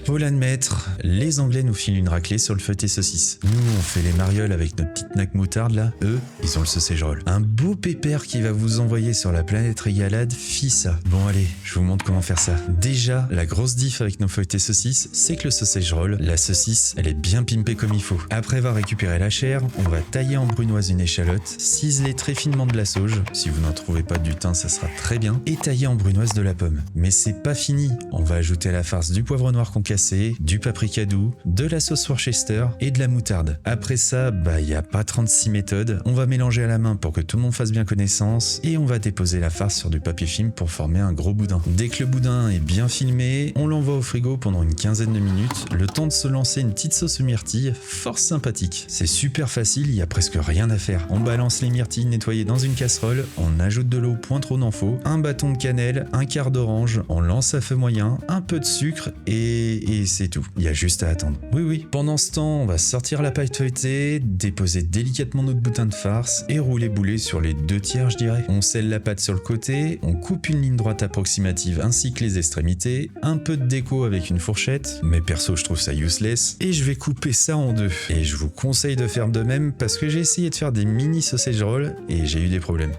Faut l'admettre, les Anglais nous filent une raclée sur le feuilleté saucisse. Nous, on fait les marioles avec notre petite naque moutarde là. Eux, ils ont le sausage roll. Un beau pépère qui va vous envoyer sur la planète régalade, fi ça. Bon allez, je vous montre comment faire ça. Déjà, la grosse diff avec nos feuilletés saucisses, c'est que le sausage roll, la saucisse, elle est bien pimpée comme il faut. Après avoir récupéré la chair, on va tailler en brunoise une échalote, ciseler très finement de la sauge. Si vous n'en trouvez pas du thym, ça sera très bien. Et tailler en brunoise de la pomme. Mais c'est pas fini. On va ajouter à la farce du poivre noir concassé, du paprika doux, de la sauce Worcester et de la moutarde. Après ça, y a pas 36 méthodes. On va mélanger à la main pour que tout le monde fasse bien connaissance et on va déposer la farce sur du papier film pour former un gros boudin. Dès que le boudin est bien filmé, on l'envoie au frigo pendant une quinzaine de minutes, le temps de se lancer une petite sauce aux myrtilles, fort sympathique. C'est super facile, il y a presque rien à faire. On balance les myrtilles nettoyées dans une casserole, on ajoute de l'eau point trop n'en faut, un bâton de cannelle, un quart d'orange, on lance à feu moyen, un peu de sucre et c'est tout. Il y a juste à attendre. Oui. Pendant ce temps, on va sortir la pâte feuilletée, déposer délicatement notre boudin de farce et rouler boulet sur les 2/3 je dirais. On scelle la pâte sur le côté, on coupe une ligne droite approximative ainsi que les extrémités, un peu de déco avec une fourchette, mais perso je trouve ça useless, et je vais couper ça en deux. Et je vous conseille de faire de même parce que j'ai essayé de faire des mini sausage rolls et j'ai eu des problèmes.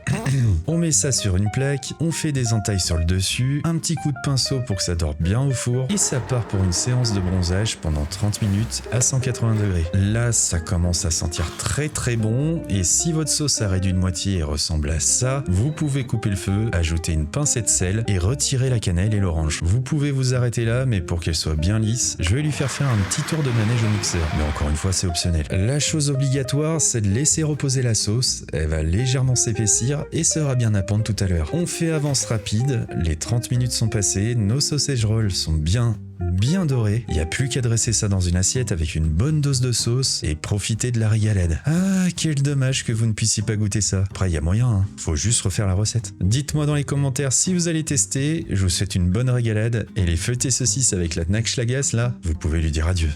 On met ça sur une plaque, on fait des entailles sur le dessus, un petit coup de pinceau pour que ça dore bien au four, et ça part pour une séance de bronzage pendant 30 minutes à 180 degrés. Là, ça commence à sentir très très bon, et si votre sauce a réduit de moitié et ressemble à ça, vous pouvez couper le feu, ajouter une pincée de sel et retirer la cannelle et l'orange. Vous pouvez vous arrêter là, mais pour qu'elle soit bien lisse, je vais lui faire un petit tour de manège au mixeur. Mais encore une fois, c'est optionnel. La chose obligatoire, c'est de laisser reposer la sauce. Elle va légèrement s'épaissir et sera bien à pendre tout à l'heure. On fait avance rapide, les 30 minutes sont passées, nos sausage rolls sont bien doré, il n'y a plus qu'à dresser ça dans une assiette avec une bonne dose de sauce et profiter de la régalade. Ah, quel dommage que vous ne puissiez pas goûter ça. Après, il y a moyen, hein. Faut juste refaire la recette. Dites-moi dans les commentaires si vous allez tester, je vous souhaite une bonne régalade et les feuilletés saucisses avec la Nackschlagas là, vous pouvez lui dire adieu.